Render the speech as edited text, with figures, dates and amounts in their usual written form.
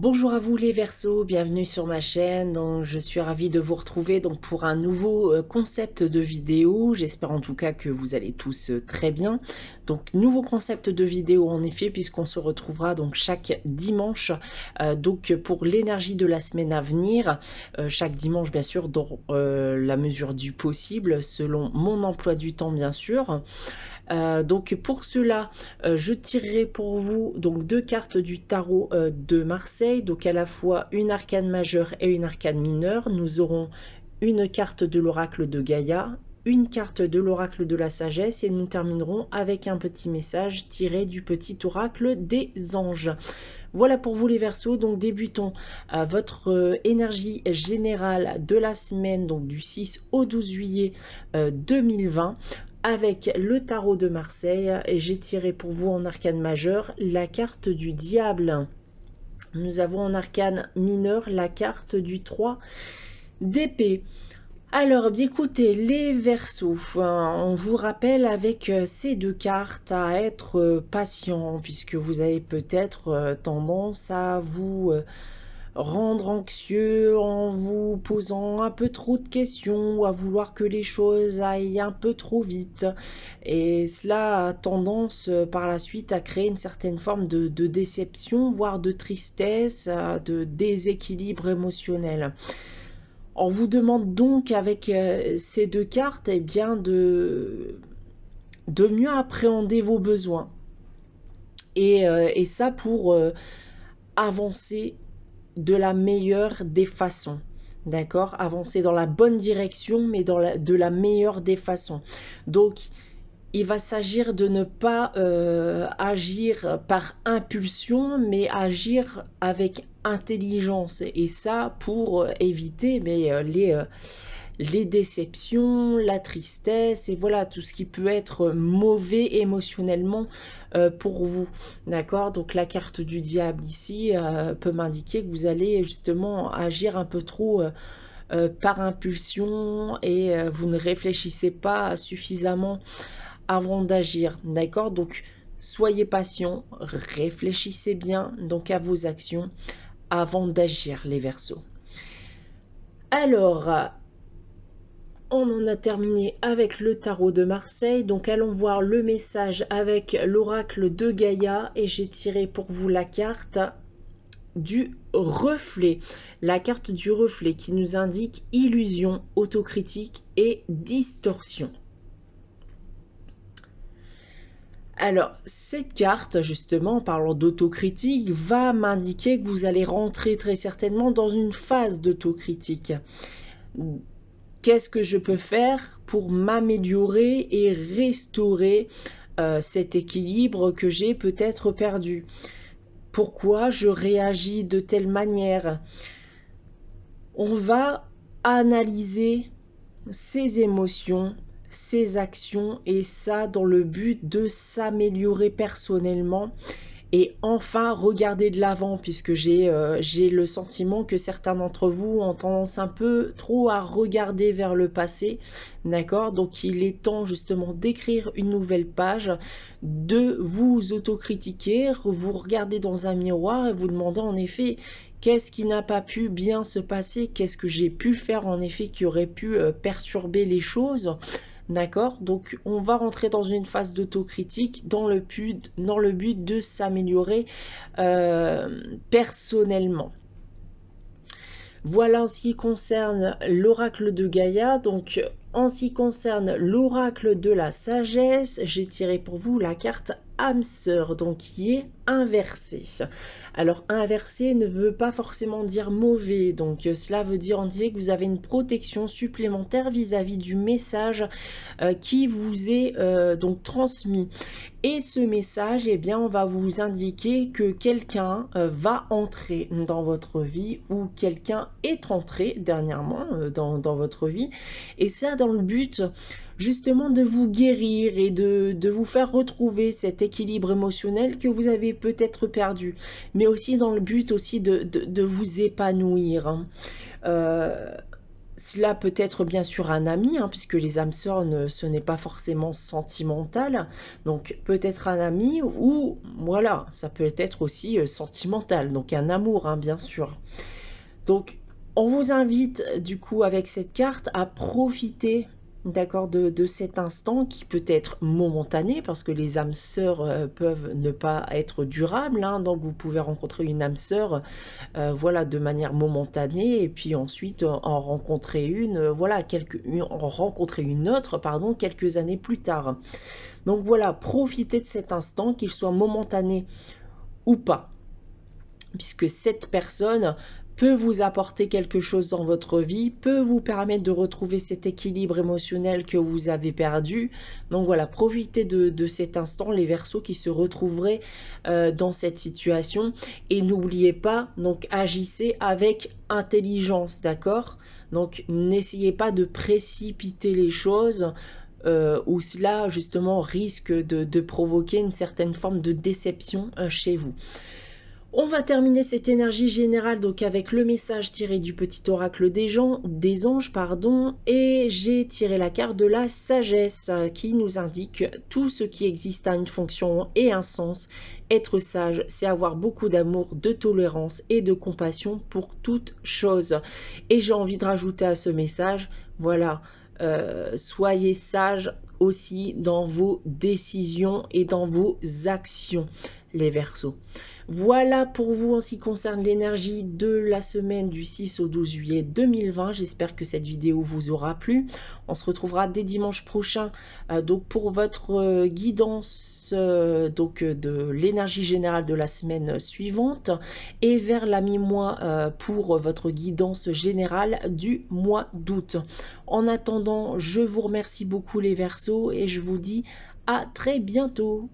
Bonjour à vous les Verseaux, bienvenue sur ma chaîne. Donc, je suis ravie de vous retrouver pour un nouveau concept de vidéo. J'espère en tout cas que vous allez tous très bien. Donc nouveau concept de vidéo en effet, puisqu'on se retrouvera donc chaque dimanche pour l'énergie de la semaine à venir. Chaque dimanche bien sûr dans la mesure du possible, selon mon emploi du temps bien sûr. Donc pour cela, je tirerai pour vous donc deux cartes du tarot de Marseille, donc à la fois une arcane majeure et une arcane mineure. Nous aurons une carte de l'oracle de Gaïa, une carte de l'oracle de la sagesse et nous terminerons avec un petit message tiré du petit oracle des anges. Voilà pour vous les Verseaux, donc débutons votre énergie générale de la semaine, donc du 6 au 12 juillet 2020 avec le tarot de Marseille et j'ai tiré pour vous en arcane majeur la carte du diable. Nous avons en arcane mineur la carte du 3 d'épée. Alors, bien écoutez, les Verseaux, on vous rappelle avec ces deux cartes à être patient, puisque vous avez peut-être tendance à vous rendre anxieux en vous posant un peu trop de questions ou à vouloir que les choses aillent un peu trop vite. Et cela a tendance par la suite à créer une certaine forme de déception, voire de tristesse, de déséquilibre émotionnel. On vous demande donc avec ces deux cartes eh bien, de mieux appréhender vos besoins. Et ça pour avancer de la meilleure des façons. D'accord? Avancer dans la bonne direction, mais de la meilleure des façons. Donc, il va s'agir de ne pas agir par impulsion, mais agir avec intelligence. Et ça pour éviter les déceptions, la tristesse et voilà tout ce qui peut être mauvais émotionnellement pour vous. D'accord? Donc la carte du diable ici peut m'indiquer que vous allez justement agir un peu trop par impulsion et vous ne réfléchissez pas suffisamment avant d'agir. D'accord? Donc soyez patient, réfléchissez bien donc à vos actions avant d'agir les Verseaux. Alors, on en a terminé avec le tarot de Marseille, donc allons voir le message avec l'oracle de Gaïa et j'ai tiré pour vous la carte du reflet. La carte du reflet qui nous indique illusion, autocritique et distorsion. Alors, cette carte, justement, en parlant d'autocritique, va m'indiquer que vous allez rentrer très certainement dans une phase d'autocritique. Qu'est-ce que je peux faire pour m'améliorer et restaurer cet équilibre que j'ai peut-être perdu? Pourquoi je réagis de telle manière? On va analyser ses émotions, ses actions et ça dans le but de s'améliorer personnellement et enfin regarder de l'avant puisque j'ai le sentiment que certains d'entre vous ont tendance un peu trop à regarder vers le passé, d'accord? Donc il est temps justement d'écrire une nouvelle page, de vous autocritiquer, vous regarder dans un miroir et vous demander en effet qu'est-ce qui n'a pas pu bien se passer, qu'est-ce que j'ai pu faire en effet qui aurait pu perturber les choses. D'accord? Donc, on va rentrer dans une phase d'autocritique dans le but de s'améliorer personnellement. Voilà en ce qui concerne l'oracle de Gaïa. Donc, en ce qui concerne l'oracle de la sagesse, j'ai tiré pour vous la carte âme sœur, donc qui est inversée. Alors, inversé ne veut pas forcément dire mauvais, donc cela veut dire en direct que vous avez une protection supplémentaire vis-à-vis du message qui vous est donc transmis. Et ce message, eh bien, on va vous indiquer que quelqu'un va entrer dans votre vie ou quelqu'un est entré dernièrement dans votre vie. Et ça dans le but justement de vous guérir et de vous faire retrouver cet équilibre émotionnel que vous avez peut-être perdu. Mais aussi dans le but aussi de vous épanouir. Cela peut être bien sûr un ami, hein, puisque les âmes sœurs, ce n'est pas forcément sentimental. Donc peut-être un ami ou voilà, ça peut être aussi sentimental, donc un amour, hein, bien sûr. Donc on vous invite du coup avec cette carte à profiter, d'accord, de cet instant qui peut être momentané parce que les âmes sœurs peuvent ne pas être durables, hein, donc vous pouvez rencontrer une âme sœur voilà, de manière momentanée et puis ensuite en rencontrer une, voilà, en rencontrer une autre, pardon, quelques années plus tard. Donc voilà, profitez de cet instant, qu'il soit momentané ou pas, puisque cette personne peut vous apporter quelque chose dans votre vie, peut vous permettre de retrouver cet équilibre émotionnel que vous avez perdu. Donc voilà, profitez de cet instant, les Verseaux qui se retrouveraient dans cette situation. Et n'oubliez pas, donc agissez avec intelligence, d'accord? Donc n'essayez pas de précipiter les choses. Où cela justement risque de provoquer une certaine forme de déception chez vous. On va terminer cette énergie générale donc avec le message tiré du petit oracle des anges, pardon, et j'ai tiré la carte de la sagesse qui nous indique tout ce qui existe a une fonction et un sens. Être sage, c'est avoir beaucoup d'amour, de tolérance et de compassion pour toute chose. Et j'ai envie de rajouter à ce message, voilà, soyez sages aussi dans vos décisions et dans vos actions, les Verseaux. Voilà pour vous en ce qui concerne l'énergie de la semaine du 6 au 12 juillet 2020. J'espère que cette vidéo vous aura plu. On se retrouvera dès dimanche prochain donc pour votre guidance de l'énergie générale de la semaine suivante et vers la mi-mois pour votre guidance générale du mois d'août. En attendant, je vous remercie beaucoup les Verseaux et je vous dis à très bientôt.